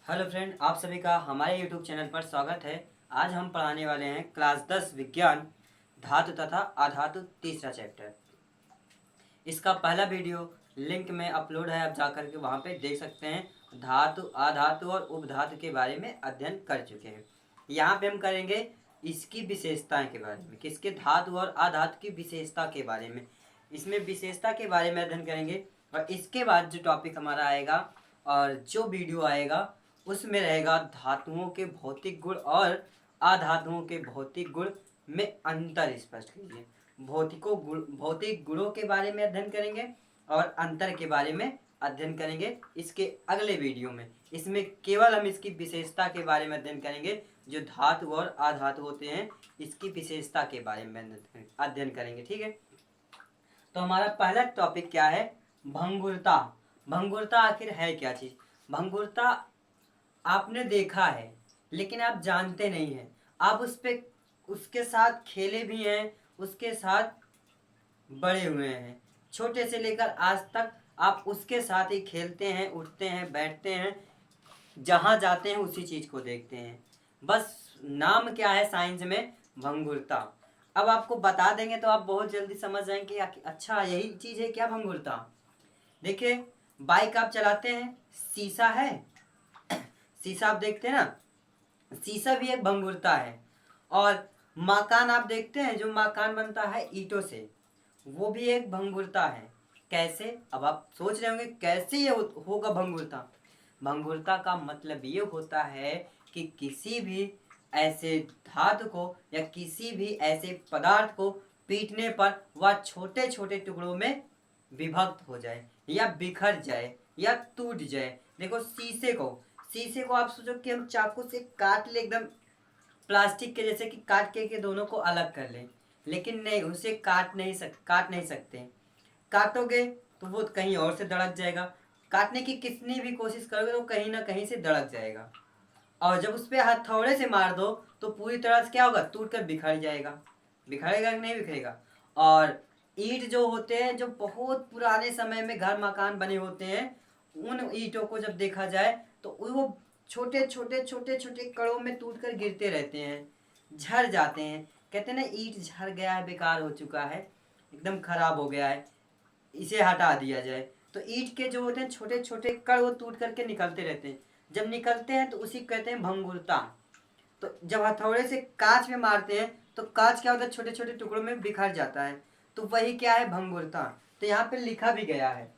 Hello friend, आप सभी का हमारे यूट्यूब चैनल पर स्वागत है। आज हम पढ़ाने वाले हैं क्लास 10 विज्ञान धातु तथा अधातु तीसरा चैप्टर। इसका पहला वीडियो लिंक में अपलोड है, आप जाकर के वहाँ पे देख सकते हैं। धातु अधातु और उपधातु के बारे में अध्ययन कर चुके हैं। यहाँ पे हम करेंगे इसकी विशेषताएं के बारे में, किसके धातु और अधातु की विशेषता के बारे में। इसमें विशेषता के बारे में अध्ययन करेंगे और इसके बाद जो टॉपिक हमारा आएगा और जो वीडियो आएगा उसमें रहेगा धातुओं के भौतिक गुण और अधातुओं के भौतिक गुण में अंतर स्पष्ट कीजिए। भौतिक गुणों के बारे में अध्ययन करेंगे और अंतर के बारे में अध्ययन करेंगे इसके अगले वीडियो में। इसमें केवल हम इसकी विशेषता के बारे में अध्ययन करेंगे, जो धातु और अधातु होते हैं इसकी विशेषता के बारे में अध्ययन करेंगे। ठीक है, तो हमारा पहला टॉपिक क्या है? भंगुरता। भंगुरता आखिर है क्या चीज? भंगुरता आपने देखा है लेकिन आप जानते नहीं हैं। आप उसके साथ खेले भी हैं, उसके साथ बड़े हुए हैं। छोटे से लेकर आज तक आप उसके साथ ही खेलते हैं, उठते हैं, बैठते हैं, जहां जाते हैं उसी चीज को देखते हैं। बस नाम क्या है साइंस में? भंगुरता। अब आपको बता देंगे तो आप बहुत जल्दी समझ जाएंगे कि अच्छा यही चीज है क्या भंगुरता। देखिए, बाइक आप चलाते हैं, शीशा है, शीशा आप देखते हैं ना, शीशा भी एक भंगुरता है। और मकान आप देखते हैं, जो मकान बनता है ईंटों से, वो भी एक भंगुरता है। कैसे? अब आप सोच रहे होंगे कैसे ये होगा भंगुरता। भंगुरता का मतलब ये होता है कि किसी भी ऐसे धातु को या किसी भी ऐसे पदार्थ को पीटने पर वह छोटे छोटे टुकड़ों में विभक्त हो जाए या बिखर जाए या टूट जाए। देखो, शीशे को आप सोचो कि हम चाकू से काट ले, एकदम प्लास्टिक के जैसे कि काट के दोनों को अलग कर लें, लेकिन नहीं, उसे काट नहीं सकते। काटोगे तो वो कहीं और से धड़क जाएगा। काटने की कितनी भी कोशिश करोगे तो कहीं ना कहीं से धड़क जाएगा। और जब उस पर हथौड़े से मार दो तो पूरी तरह से क्या होगा? टूट कर बिखर जाएगा। बिखरेगा कि नहीं बिखरेगा? और ईंट जो होते हैं, जो बहुत पुराने समय में घर मकान बने होते हैं, उन ईंटों को जब देखा जाए तो वो छोटे छोटे छोटे छोटे कणों में टूट कर गिरते रहते हैं, झड़ जाते हैं। कहते हैं ना, ईंट झड़ गया है, बेकार हो चुका है, एकदम खराब हो गया है, इसे हटा दिया जाए। तो ईंट के जो होते हैं छोटे छोटे कण, वो टूट करके निकलते रहते हैं। जब निकलते हैं तो उसी कहते हैं भंगुरता। तो जब हथौड़े से कांच में मारते हैं तो कांच क्या होता है? छोटे छोटे टुकड़ों में बिखर जाता है। तो वही क्या है? भंगुरता। तो यहाँ पे लिखा भी गया है,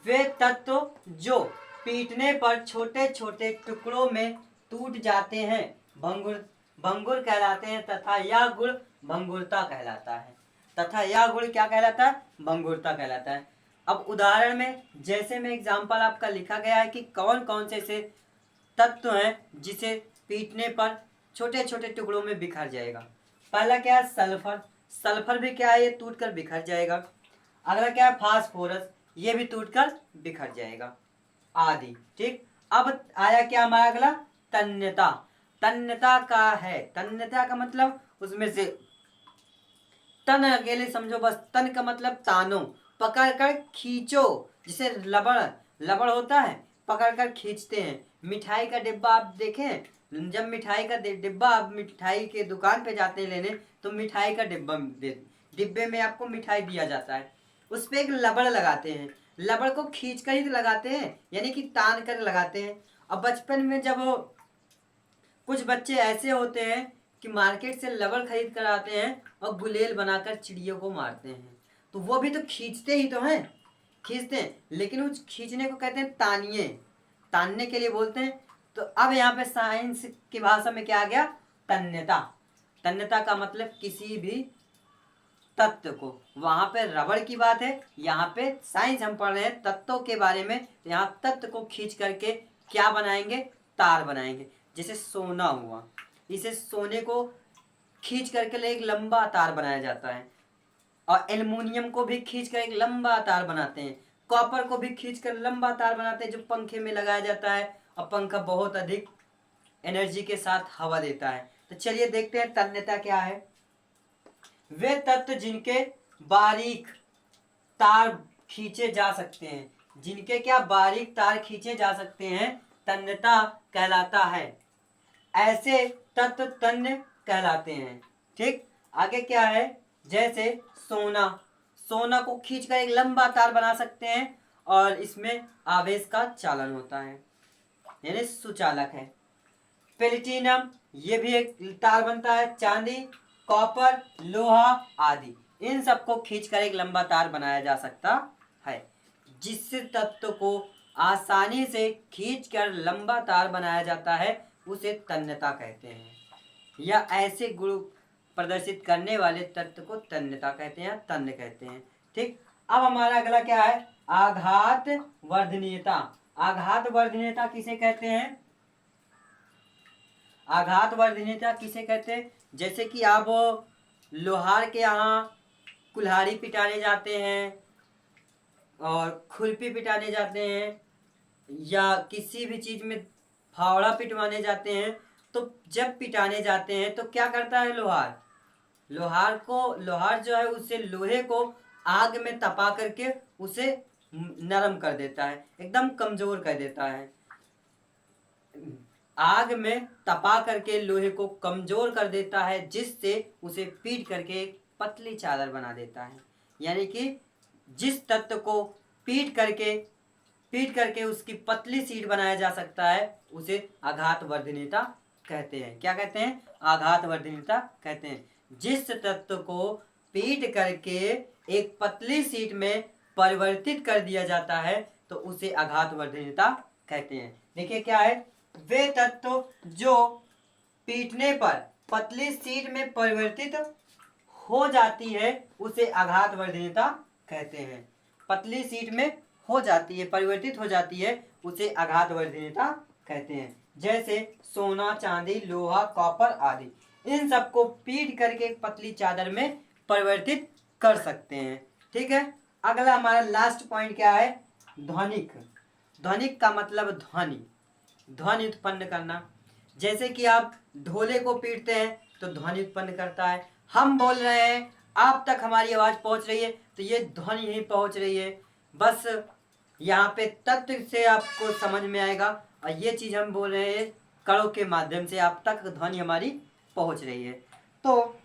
वे तत्व जो पीटने पर छोटे छोटे टुकड़ों में टूट जाते हैं भंगुर कहलाते हैं, तथा यह गुण भंगुरता कहलाता है। तथा यह गुण क्या कहलाता है? भंगुरता कहलाता है। अब उदाहरण में, जैसे में एग्जाम्पल आपका लिखा गया है कि कौन कौन से तत्व हैं जिसे पीटने पर छोटे छोटे टुकड़ों में बिखर जाएगा। पहला क्या है? सल्फर। सल्फर भी क्या है? ये टूट कर बिखर जाएगा। अगला क्या है? फास्फोरस, ये भी टूटकर बिखर जाएगा आदि। ठीक, अब आया क्या हमारा अगला? तन्यता। तन्यता का है, तन्यता का मतलब उसमें से तन अकेले समझो, बस तन का मतलब तानो, पकड़ कर खींचो। जिसे लबड़ लबड़ होता है, पकड़ कर खींचते हैं। मिठाई का डिब्बा आप देखें, जब मिठाई का डिब्बा आप मिठाई के दुकान पे जाते हैं लेने, तो मिठाई का डिब्बे में आपको मिठाई दिया जाता है, उस पर एक लबड़ लगाते हैं। लबड़ को खींच कर ही तो लगाते हैं, यानी कि तान कर लगाते हैं। अब बचपन में जब कुछ बच्चे ऐसे होते हैं कि मार्केट से लबड़ खरीद कर आते हैं और गुलेल बनाकर चिड़ियों को मारते हैं, तो वो भी तो खींचते ही तो हैं, खींचते हैं, लेकिन उस खींचने को कहते हैं तानिए, तानने के लिए बोलते हैं। तो अब यहाँ पे साइंस की भाषा में क्या आ गया? तन्यता। तन्यता का मतलब किसी भी तत्व को, वहां पे रबड़ की बात है, यहाँ पे साइंस हम पढ़ रहे हैं तत्वों के बारे में। यहाँ तत्व को खींच करके क्या बनाएंगे? तार बनाएंगे। जैसे सोना हुआ, इसे सोने को खींच करके एक लंबा तार बनाया जाता है। और एल्युमिनियम को भी खींच कर एक लंबा तार बनाते हैं। कॉपर को भी खींच कर लंबा तार बनाते हैं, जो पंखे में लगाया जाता है और पंखा बहुत अधिक एनर्जी के साथ हवा देता है। तो चलिए देखते हैं तन्यता क्या है। वे तत्व जिनके बारीक तार खींचे जा सकते हैं, जिनके क्या बारीक तार खींचे जा सकते हैं, तन्यता कहलाता है। ऐसे तत्व तन्य कहलाते हैं। ठीक, आगे क्या है, जैसे सोना, सोना को खींचकर एक लंबा तार बना सकते हैं और इसमें आवेश का चालन होता है, यानी सुचालक है। प्लेटिनम, ये भी एक तार बनता है। चांदी, कॉपर, लोहा आदि, इन सबको खींचकर एक लंबा तार बनाया जा सकता है। जिस तत्व को आसानी से खींचकर लंबा तार बनाया जाता है उसे तन्यता कहते हैं, या ऐसे गुण प्रदर्शित करने वाले तत्व को तन्यता कहते हैं, तन्य कहते हैं। ठीक, अब हमारा अगला क्या है, आघात वर्धनीयता। आघात वर्धनीयता किसे कहते हैं, आघात वर्धनीयता किसे कहते हैं, जैसे कि आप लोहार के यहाँ कुल्हाड़ी पिटाने जाते हैं और खुरपी पिटाने जाते हैं, या किसी भी चीज में फावड़ा पिटवाने जाते हैं, तो जब पिटाने जाते हैं तो क्या करता है लोहार, लोहार जो है उसे लोहे को आग में तपा करके उसे नरम कर देता है, एकदम कमजोर कर देता है। आग में तपा करके लोहे को कमजोर कर देता है, जिससे उसे पीट करके एक पतली चादर बना देता है। यानी कि जिस तत्व को पीट करके उसकी पतली शीट बनाया जा सकता है उसे आघात वर्धनीयता कहते हैं। क्या कहते हैं, आघात वर्धनीयता कहते हैं। जिस तत्व को पीट करके एक पतली शीट में परिवर्तित कर दिया जाता है तो उसे आघात वर्धनीयता कहते हैं। देखिए क्या है, वे तत्व जो पीटने पर पतली शीट में परिवर्तित हो जाती है उसे आघात वर्धनीयता कहते हैं। पतली शीट में हो जाती है, परिवर्तित हो जाती है, उसे आघात वर्धनीयता कहते हैं। जैसे सोना, चांदी, लोहा, कॉपर आदि, इन सबको पीट करके एक पतली चादर में परिवर्तित कर सकते हैं। ठीक है, अगला हमारा लास्ट पॉइंट क्या है, ध्वनिक। ध्वनिक का मतलब ध्वनि उत्पन्न करना। जैसे कि आप ढोले को पीटते हैं तो ध्वनि उत्पन्न करता है। हम बोल रहे हैं, आप तक हमारी आवाज पहुंच रही है तो ये ध्वनि ही पहुंच रही है। बस यहाँ पे तत्व से आपको समझ में आएगा, और ये चीज हम बोल रहे हैं कणों के माध्यम से आप तक ध्वनि हमारी पहुंच रही है। तो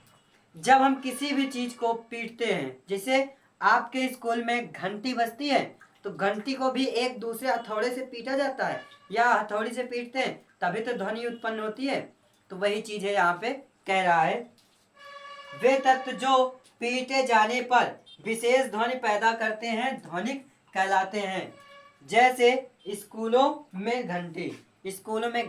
जब हम किसी भी चीज को पीटते हैं, जैसे आपके स्कूल में घंटी बजती है तो घंटी को भी एक दूसरे हथौड़े से पीटा जाता है, या हथौड़ी से पीटते हैं तभी तो ध्वनि उत्पन्न होती है। तो वही चीज है यहाँ पे कह रहा है, वे तत्व जो पीटे जाने पर विशेष ध्वनि पैदा करते हैं ध्वनिक कहलाते हैं। जैसे स्कूलों में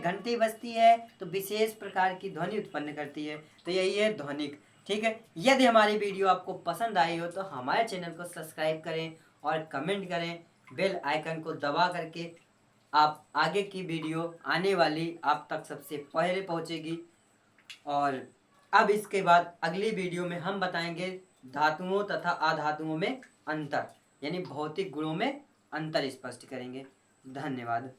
घंटी बजती है तो विशेष प्रकार की ध्वनि उत्पन्न करती है, तो यही है ध्वनिक। ठीक है, यदि हमारी वीडियो आपको पसंद आई हो तो हमारे चैनल को सब्सक्राइब करें और कमेंट करें, बेल आइकन को दबा करके आप आगे की वीडियो आने वाली आप तक सबसे पहले पहुंचेगी। और अब इसके बाद अगली वीडियो में हम बताएंगे धातुओं तथा अधातुओं में अंतर, यानी भौतिक गुणों में अंतर स्पष्ट करेंगे। धन्यवाद।